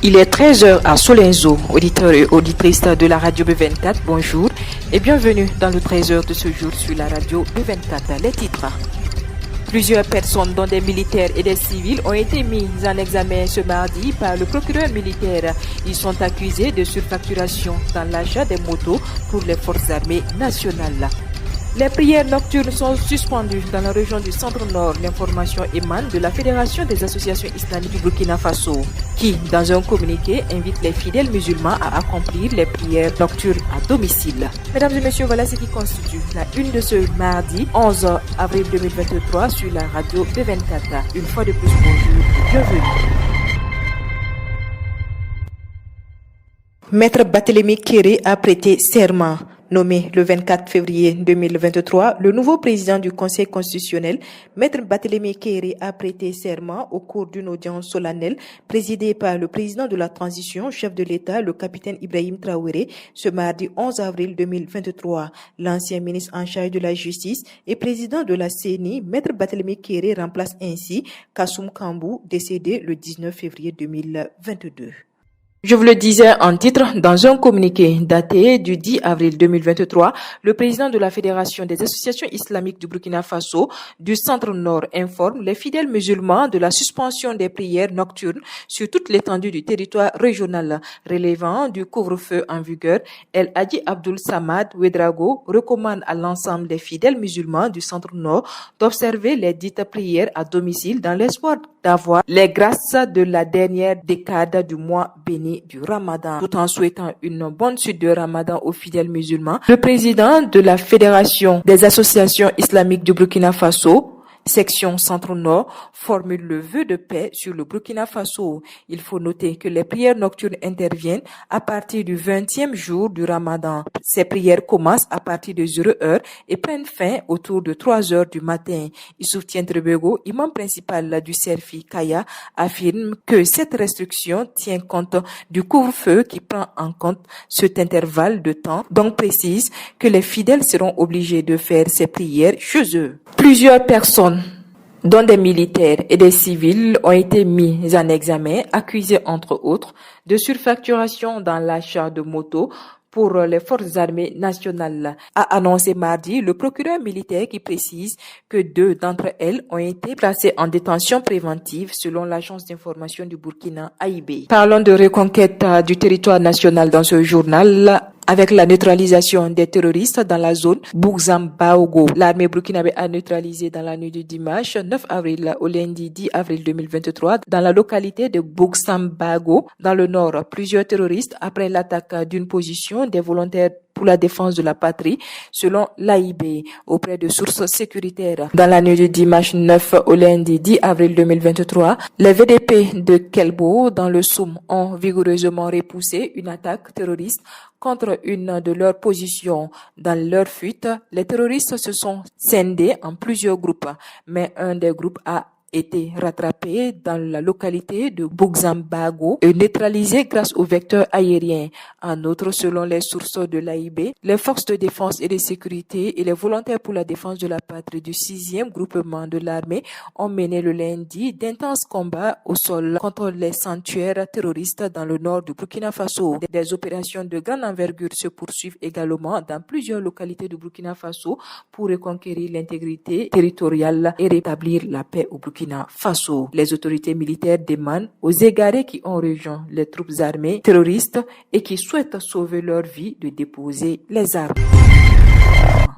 Il est 13h à Solenzo, auditeurs et auditrices de la radio B24, bonjour et bienvenue dans le 13h de ce jour sur la radio B24. Les titres. Plusieurs personnes, dont des militaires et des civils, ont été mises en examen ce mardi par le procureur militaire. Ils sont accusés de surfacturation dans l'achat des motos pour les forces armées nationales. Les prières nocturnes sont suspendues dans la région du Centre-Nord. L'information émane de la Fédération des associations islamiques du Burkina Faso, qui, dans un communiqué, invite les fidèles musulmans à accomplir les prières nocturnes à domicile. Mesdames et messieurs, voilà ce qui constitue la une de ce mardi 11 avril 2023 sur la radio B24. Une fois de plus, bonjour et bienvenue. Maître Barthélémy Kéré a prêté serment. Nommé le 24 février 2023, le nouveau président du Conseil constitutionnel, Maître Barthélémy Kéré, a prêté serment au cours d'une audience solennelle présidée par le président de la transition, chef de l'État, le capitaine Ibrahim Traoré, ce mardi 11 avril 2023. L'ancien ministre en charge de la justice et président de la CENI, Maître Barthélémy Kéré, remplace ainsi Kassoum Kambou, décédé le 19 février 2022. Je vous le disais en titre, dans un communiqué daté du 10 avril 2023, le président de la Fédération des associations islamiques du Burkina Faso du Centre-Nord informe les fidèles musulmans de la suspension des prières nocturnes sur toute l'étendue du territoire régional relevant du couvre-feu en vigueur. El Hadji Abdoul Samad Ouedraogo recommande à l'ensemble des fidèles musulmans du Centre-Nord d'observer les dites prières à domicile dans l'espoir d'avoir les grâces de la dernière décade du mois béni du Ramadan, tout en souhaitant une bonne suite de Ramadan aux fidèles musulmans. Le président de la Fédération des associations islamiques du Burkina Faso, section Centre-Nord, formule le vœu de paix sur le Burkina Faso. Il faut noter que les prières nocturnes interviennent à partir du 20e jour du Ramadan. Ces prières commencent à partir de 0h et prennent fin autour de 3h du matin. Issoufien Trebego, imam principal du Serfi Kaya, affirme que cette restriction tient compte du couvre-feu qui prend en compte cet intervalle de temps, donc précise que les fidèles seront obligés de faire ces prières chez eux. Plusieurs personnes, dont des militaires et des civils, ont été mis en examen, accusés entre autres de surfacturation dans l'achat de motos pour les forces armées nationales, a annoncé mardi le procureur militaire qui précise que 2 d'entre elles ont été placées en détention préventive selon l'agence d'information du Burkina AIB. Parlons de reconquête du territoire national dans ce journal. Avec la neutralisation des terroristes dans la zone Bouxam-Baogo, l'armée burkinabé a neutralisé dans la nuit du dimanche 9 avril au lundi 10 avril 2023 dans la localité de Bouxam-Baogo, dans le nord, plusieurs terroristes après l'attaque d'une position des volontaires pour la défense de la patrie, selon l'AIB, auprès de sources sécuritaires. Dans la nuit du dimanche 9 au lundi 10 avril 2023, les VDP de Kelbo, dans le Soum, ont vigoureusement repoussé une attaque terroriste contre une de leurs positions. Dans leur fuite, les terroristes se sont scindés en plusieurs groupes, mais un des groupes a été rattrapé dans la localité de Bouxam-Baogo et neutralisé grâce aux vecteurs aériens. En outre, selon les sources de l'AIB, les forces de défense et de sécurité et les volontaires pour la défense de la patrie du 6e groupement de l'armée ont mené le lundi d'intenses combats au sol contre les sanctuaires terroristes dans le nord du Burkina Faso. Des opérations de grande envergure se poursuivent également dans plusieurs localités du Burkina Faso pour reconquérir l'intégrité territoriale et rétablir la paix au Burkina Faso. Les autorités militaires demandent aux égarés qui ont rejoint les troupes armées terroristes et qui souhaitent sauver leur vie de déposer les armes.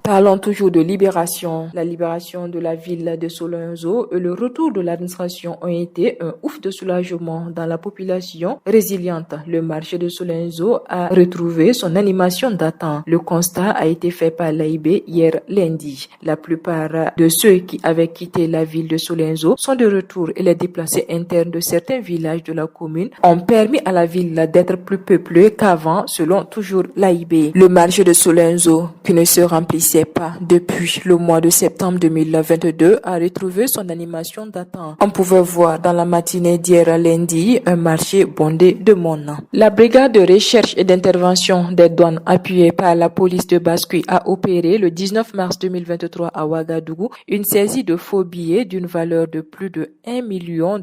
Parlons toujours de libération. La libération de la ville de Solenzo et le retour de l'administration ont été un ouf de soulagement dans la population résiliente. Le marché de Solenzo a retrouvé son animation datant. Le constat a été fait par l'AIB hier lundi. La plupart de ceux qui avaient quitté la ville de Solenzo sont de retour et les déplacés internes de certains villages de la commune ont permis à la ville d'être plus peuplée qu'avant, selon toujours l'AIB. Le marché de Solenzo, qui ne se remplissait pas depuis le mois de septembre 2022, a retrouvé son animation datant. On pouvait voir dans la matinée d'hier lundi un marché bondé de monde. La brigade de recherche et d'intervention des douanes appuyée par la police de Bascuit a opéré le 19 mars 2023 à Ouagadougou une saisie de faux billets d'une valeur de plus de $1 million,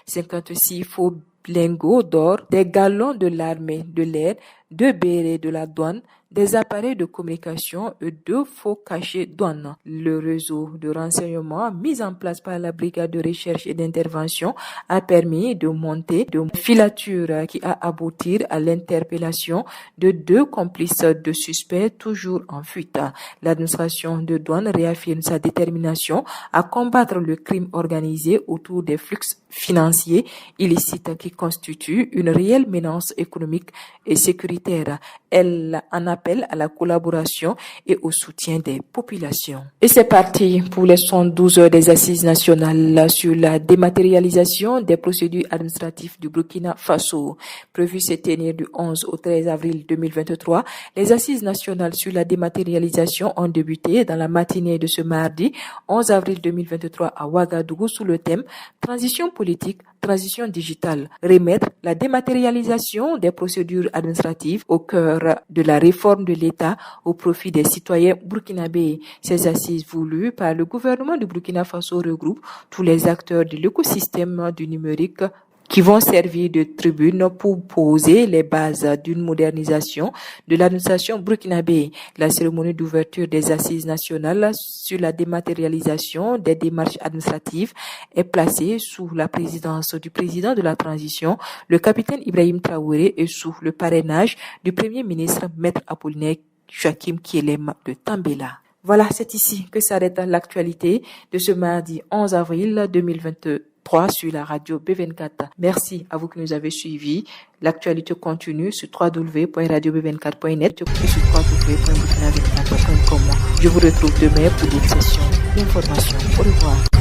56 faux lingots d'or, des galons de l'armée de l'air, 2 bérets de la douane, des appareils de communication et 2 faux cachets douane. Le réseau de renseignement mis en place par la brigade de recherche et d'intervention a permis de monter de filature qui a abouti à l'interpellation de 2 complices de suspects toujours en fuite. L'administration de douane réaffirme sa détermination à combattre le crime organisé autour des flux financiers illicites qui constituent une réelle menace économique et sécuritaire. Elle en appelle à la collaboration et au soutien des populations. Et c'est parti pour les 112 heures des assises nationales sur la dématérialisation des procédures administratives du Burkina Faso. Prévu se tenir du 11 au 13 avril 2023, les assises nationales sur la dématérialisation ont débuté dans la matinée de ce mardi 11 avril 2023 à Ouagadougou sous le thème Transition politique, transition digitale, remettre la dématérialisation des procédures administratives au cœur de la réforme de l'État au profit des citoyens burkinabés. Ces assises voulues par le gouvernement du Burkina Faso regroupent tous les acteurs de l'écosystème du numérique qui vont servir de tribune pour poser les bases d'une modernisation de l'administration burkinabé. La cérémonie d'ouverture des assises nationales sur la dématérialisation des démarches administratives est placée sous la présidence du président de la transition, le capitaine Ibrahim Traoré, et sous le parrainage du premier ministre Maître Apollinaire Joachim Kielem de Tambela. Voilà, c'est ici que s'arrête l'actualité de ce mardi 11 avril 2023 sur la radio B24. Merci à vous qui nous avez suivis. L'actualité continue sur www.radiob24.net et sur www.burkina24.com. Je vous retrouve demain pour d'autres sessions d'information. Au revoir.